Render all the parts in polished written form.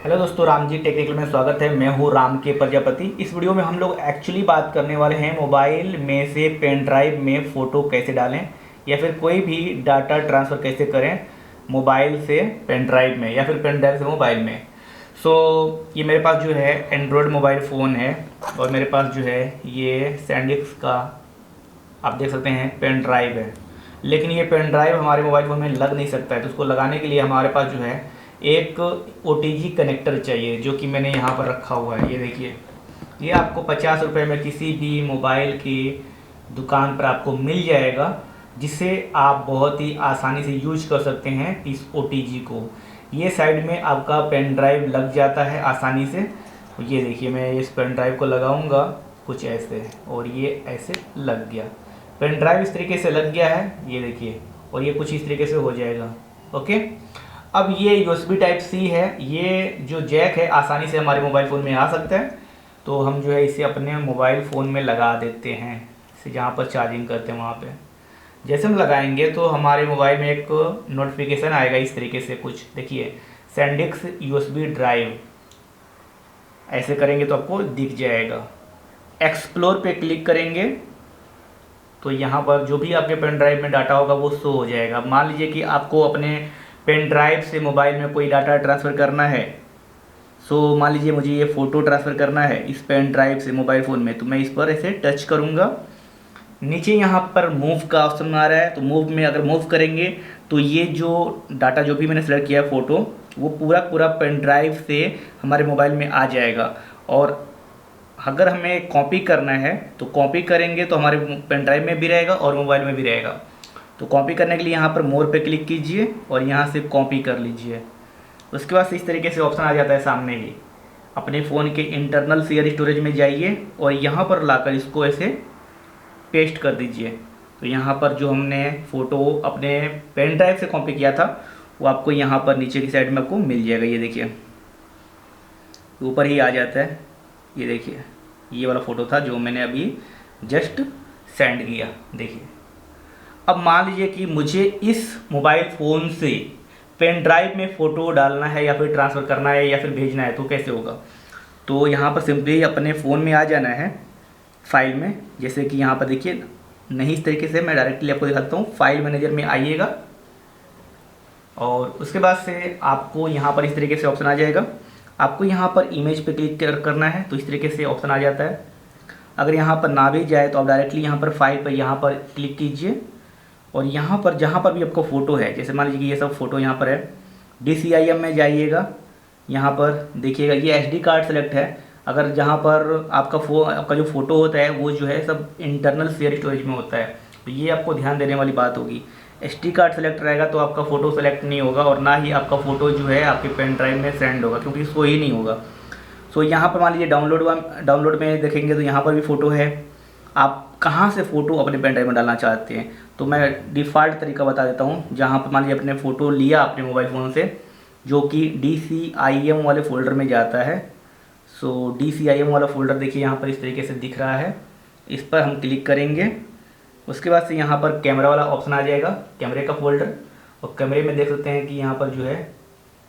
Hello दोस्तों, Ram ji technical में स्वागत है। मैं हूं राम के प्रजापति। इस वीडियो में हम लोग एक्चुअली बात करने वाले हैं मोबाइल में से पेन ड्राइव में फ़ोटो कैसे डालें या फिर कोई भी डाटा ट्रांसफ़र कैसे करें मोबाइल से पेन ड्राइव में या फिर पेन ड्राइव से मोबाइल में। ये मेरे पास जो है एंड्रॉयड मोबाइल फ़ोन है और मेरे पास जो है ये सैंडिस्क का आप देख सकते हैं पेन ड्राइव है। लेकिन ये पेन ड्राइव हमारे मोबाइल फ़ोन में लग नहीं सकता है, तो उसको लगाने के लिए हमारे पास जो है एक OTG कनेक्टर चाहिए, जो कि मैंने यहाँ पर रखा हुआ है। ये देखिए, ये आपको 50 रुपये में किसी भी मोबाइल की दुकान पर आपको मिल जाएगा, जिसे आप बहुत ही आसानी से यूज कर सकते हैं इस OTG को। ये साइड में आपका पेन ड्राइव लग जाता है आसानी से। ये देखिए, मैं इस पेन ड्राइव को लगाऊंगा कुछ ऐसे और ये ऐसे लग गया। पेन ड्राइव इस तरीके से लग गया है, ये देखिए, और ये कुछ इस तरीके से हो जाएगा। ओके, अब ये USB टाइप C है। ये जो जैक है आसानी से हमारे मोबाइल फ़ोन में आ सकता है, तो हम जो है इसे अपने मोबाइल फ़ोन में लगा देते हैं। इसे जहाँ पर चार्जिंग करते हैं वहाँ पे जैसे हम लगाएंगे तो हमारे मोबाइल में एक नोटिफिकेशन आएगा इस तरीके से कुछ। देखिए, सैंडिस्क USB ड्राइव, ऐसे करेंगे तो आपको दिख जाएगा। एक्सप्लोर पे क्लिक करेंगे तो यहाँ पर जो भी आपके पेन ड्राइव में डाटा होगा वो शो हो जाएगा। मान लीजिए कि आपको अपने पेन ड्राइव से मोबाइल में कोई डाटा ट्रांसफ़र करना है। मान लीजिए मुझे ये फ़ोटो ट्रांसफ़र करना है इस पेन ड्राइव से मोबाइल फ़ोन में, तो मैं इस पर ऐसे टच करूँगा। नीचे यहाँ पर मूव का ऑप्शन आ रहा है, तो मूव में अगर मूव करेंगे तो ये जो डाटा जो भी मैंने सेलेक्ट किया है फ़ोटो, वो पूरा पेन ड्राइव से हमारे मोबाइल में आ जाएगा। और अगर हमें कॉपी करना है तो कॉपी करेंगे तो हमारे पेन ड्राइव में भी रहेगा और मोबाइल में भी रहेगा। तो कॉपी करने के लिए यहाँ पर मोर पे क्लिक कीजिए और यहाँ से कॉपी कर लीजिए। उसके बाद इस तरीके से ऑप्शन आ जाता है सामने ही। अपने फ़ोन के इंटरनल शेयर स्टोरेज में जाइए और यहाँ पर लाकर इसको ऐसे पेस्ट कर दीजिए। तो यहाँ पर जो हमने फ़ोटो अपने पेन ड्राइव से कॉपी किया था वो आपको यहाँ पर नीचे की साइड में आपको मिल जाएगा। ये देखिए, ऊपर ही आ जाता है। ये देखिए, ये वाला फ़ोटो था जो मैंने अभी जस्ट सेंड किया। देखिए, अब मान लीजिए कि मुझे इस मोबाइल फ़ोन से पेन ड्राइव में फ़ोटो डालना है या फिर ट्रांसफ़र करना है या फिर भेजना है, तो कैसे होगा? तो यहाँ पर सिंपली अपने फ़ोन में आ जाना है फाइल में। जैसे कि यहाँ पर देखिए, नहीं इस तरीके से मैं डायरेक्टली आपको दिखाता हूँ। फाइल मैनेजर में आइएगा और उसके बाद से आपको यहाँ पर इस तरीके से ऑप्शन आ जाएगा। आपको यहाँ पर इमेज पे क्लिक करना है, तो इस तरीके से ऑप्शन आ जाता है। अगर यहाँ पर ना भी जाए तो आप डायरेक्टली यहाँ पर फाइल पर यहाँ पर क्लिक कीजिए और यहाँ पर जहाँ पर भी आपको फ़ोटो है, जैसे मान लीजिए कि ये सब फ़ोटो यहाँ पर है, DCIM में जाइएगा। यहाँ पर देखिएगा ये SD कार्ड सेलेक्ट है। अगर जहाँ पर आपका जो फ़ोटो होता है वो जो है सब इंटरनल शेयर स्टोरेज में होता है, तो ये आपको ध्यान देने वाली बात होगी। SD कार्ड सेलेक्ट रहेगा तो आपका फ़ोटो सेलेक्ट नहीं होगा और ना ही आपका फ़ोटो जो है आपके पेन ड्राइव में सेंड होगा, क्योंकि इसको ही नहीं होगा। यहाँ पर मान लीजिए डाउनलोड में देखेंगे तो यहाँ पर भी फ़ोटो है। आप कहाँ से फ़ोटो अपने पेन ड्राइव में डालना चाहते हैं, तो मैं डिफ़ॉल्ट तरीका बता देता हूँ। जहाँ पर मान लीजिए अपने फ़ोटो लिया अपने मोबाइल फ़ोन से, जो कि DCIM वाले फ़ोल्डर में जाता है। DCIM वाला फ़ोल्डर देखिए यहाँ पर इस तरीके से दिख रहा है। इस पर हम क्लिक करेंगे। उसके बाद से यहाँ पर कैमरा वाला ऑप्शन आ जाएगा, कैमरे का फ़ोल्डर। और कैमरे में देख सकते हैं कि यहाँ पर जो है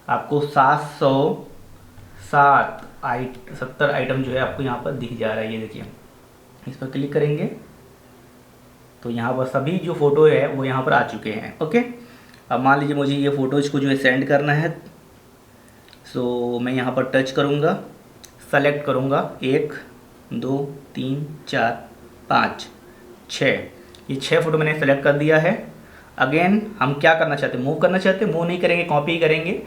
आपको 770 आइटम जो है आपको यहाँ पर दिख जा रहा है। ये देखिए, इस पर क्लिक करेंगे तो यहाँ पर सभी जो फ़ोटो है वो यहाँ पर आ चुके हैं। ओके, अब मान लीजिए मुझे ये फ़ोटोज़ को जो है सेंड करना है, मैं यहाँ पर टच करूँगा, सेलेक्ट करूँगा 1 2 3 4 5 6, ये 6 फ़ोटो मैंने सेलेक्ट कर दिया है। अगेन हम क्या करना चाहते हैं, मूव करना चाहते हैं, मूव नहीं करेंगे, कॉपी करेंगे।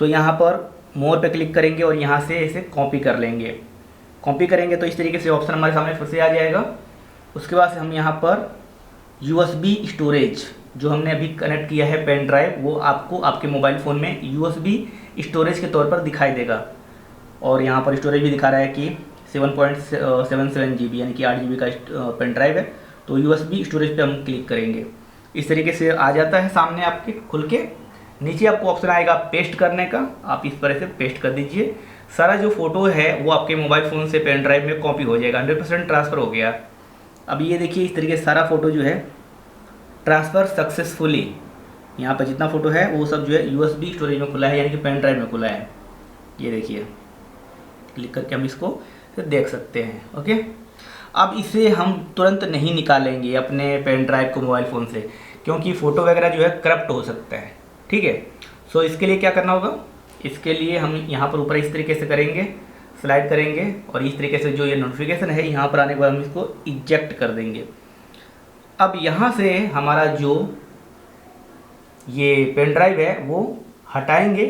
यहाँ पर मोर पे क्लिक करेंगे और यहाँ से इसे कॉपी कर लेंगे। कॉपी करेंगे तो इस तरीके से ऑप्शन हमारे सामने फिर से आ जाएगा। उसके बाद से हम यहाँ पर USB स्टोरेज जो हमने अभी कनेक्ट किया है पेन ड्राइव, वो आपको आपके मोबाइल फ़ोन में USB स्टोरेज के तौर पर दिखाई देगा। और यहाँ पर स्टोरेज भी दिखा रहा है कि 7.77 GB यानी कि 8 GB का पेन ड्राइव है। तो USB स्टोरेज पे हम क्लिक करेंगे, इस तरीके से आ जाता है सामने आपके खुल के। नीचे आपको ऑप्शन आएगा पेस्ट करने का, आप इस पर ऐसे पेस्ट कर दीजिए। सारा जो फ़ोटो है वो आपके मोबाइल फ़ोन से पेन ड्राइव में कॉपी हो जाएगा, 100% ट्रांसफ़र हो गया। अब ये देखिए, इस तरीके से सारा फ़ोटो जो है ट्रांसफ़र सक्सेसफुली। यहाँ पर जितना फ़ोटो है वो सब जो है USB स्टोरेज में खुला है, यानी कि पेन ड्राइव में खुला है। ये देखिए, क्लिक करके हम इसको देख सकते हैं। ओके, अब इसे हम तुरंत नहीं निकालेंगे अपने पेन ड्राइव को मोबाइल फ़ोन से, क्योंकि फ़ोटो वगैरह जो है करप्ट हो सकता है। ठीक है, सो इसके लिए क्या करना होगा, इसके लिए हम यहाँ पर ऊपर इस तरीके से करेंगे, स्लाइड करेंगे और इस तरीके से जो ये नोटिफिकेशन है यहाँ पर आने के बाद हम इसको इजेक्ट कर देंगे। अब यहाँ से हमारा जो ये पेन ड्राइव है वो हटाएंगे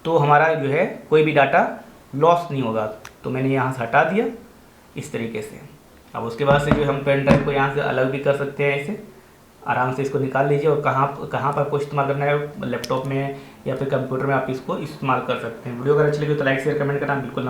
तो हमारा जो है कोई भी डाटा लॉस नहीं होगा। तो मैंने यहाँ से हटा दिया इस तरीके से। अब उसके बाद से जो हम पेन ड्राइव को यहाँ से अलग भी कर सकते हैं, ऐसे आराम से इसको निकाल लीजिए और कहाँ पर आपको इस्तेमाल करना है, लैपटॉप में या फिर कंप्यूटर में आप इसको इस्तेमाल कर सकते हैं। वीडियो अगर अच्छी लगी तो लाइक शेयर कमेंट करना बिल्कुल ना